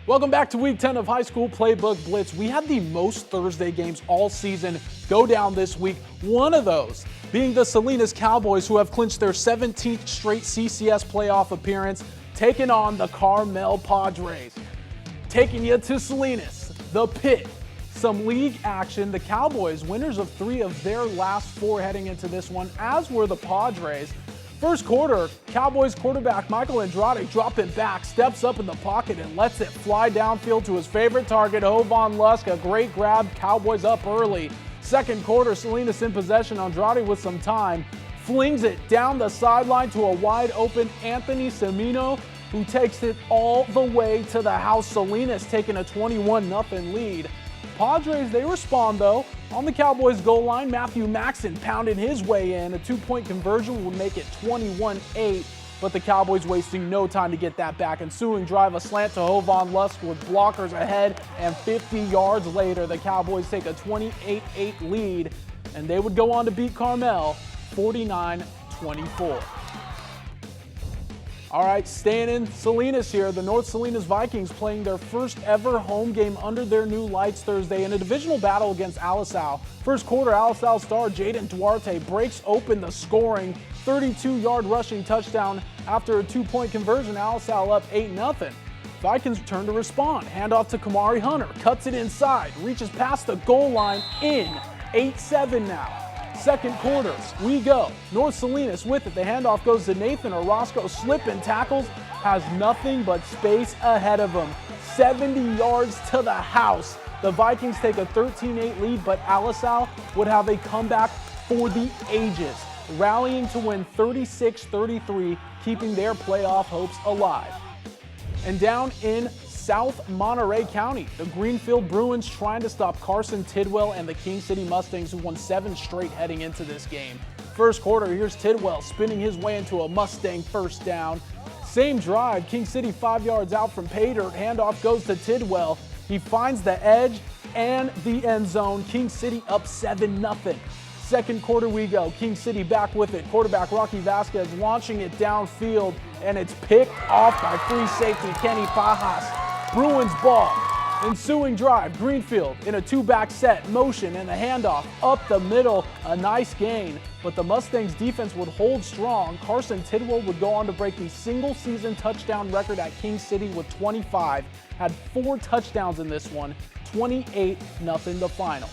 Welcome back to Week 10 of High School Playbook Blitz. We had the most Thursday games all season go down this week. One of those being the Salinas Cowboys, who have clinched their 17th straight CCS playoff appearance, taking on the Carmel Padres. Taking you to Salinas, the pit. Some league action. The Cowboys, winners of 3 of their last 4 heading into this one, as were the Padres. First quarter, Cowboys quarterback Michael Andrade dropping back, steps up in the pocket and lets it fly downfield to his favorite target, Hovan Lusk. A great grab, Cowboys up early. Second quarter, Salinas in possession. Andrade with some time flings it down the sideline to a wide open Anthony Semino, who takes it all the way to the house. Salinas taking a 21-0 lead. Padres, they respond though. On the Cowboys goal line, Matthew Maxson pounding his way in. A 2-point conversion would make it 21-8, but the Cowboys wasting no time to get that back. Ensuing drive, a slant to Hovan Lusk with blockers ahead, and 50 yards later, the Cowboys take a 28-8 lead, and they would go on to beat Carmel 49-24. All right, staying in Salinas here, the North Salinas Vikings playing their first ever home game under their new lights Thursday in a divisional battle against Alisal. First quarter, Alisal star Jaden Duarte breaks open the scoring 32-yard rushing touchdown after a 2-point conversion. Alisal up 8-0. Vikings turn to respond. Handoff to Kamari Hunter, cuts it inside, reaches past the goal line, in 8-7 now. Second quarter, we go. North Salinas with it. The handoff goes to Nathan Orozco. Slip and tackles, has nothing but space ahead of him. 70 yards to the house. The Vikings take a 13-8 lead, but Alisal would have a comeback for the ages, rallying to win 36-33, keeping their playoff hopes alive. And down in South Monterey County, the Greenfield Bruins trying to stop Carson Tidwell and the King City Mustangs, who won 7 straight heading into this game. First quarter, here's Tidwell spinning his way into a Mustang first down. Same drive, King City 5 yards out from pay dirt. Handoff goes to Tidwell. He finds the edge and the end zone. King City up 7-0. Second quarter we go. King City back with it. Quarterback Rocky Vasquez launching it downfield, and it's picked off by free safety Kenny Pajas. Bruins ball. Ensuing drive, Greenfield in a 2-back set, motion and the handoff up the middle. A nice gain, but the Mustangs defense would hold strong. Carson Tidwell would go on to break the single-season touchdown record at King City with 25. Had 4 touchdowns in this one. 28-0 the final.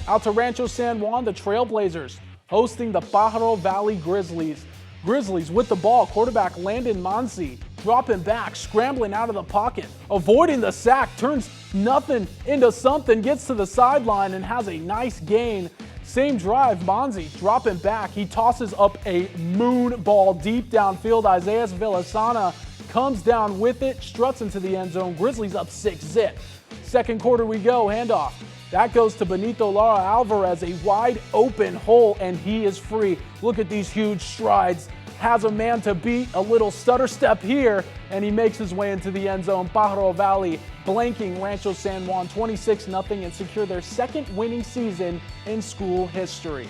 Out to Rancho San Juan, the Trailblazers hosting the Pajaro Valley Grizzlies. Grizzlies with the ball, quarterback Landon Monsi dropping back, scrambling out of the pocket, avoiding the sack, turns nothing into something, gets to the sideline and has a nice gain. Same drive, Monsi dropping back, he tosses up a moon ball deep downfield. Isaiah Villasana comes down with it, struts into the end zone. Grizzlies up 6-0. Second quarter we go, handoff. That goes to Benito Lara Alvarez, a wide open hole, and he is free. Look at these huge strides. Has a man to beat, a little stutter step here, and he makes his way into the end zone. Pajaro Valley blanking Rancho San Juan 26-0 and secure their second winning season in school history.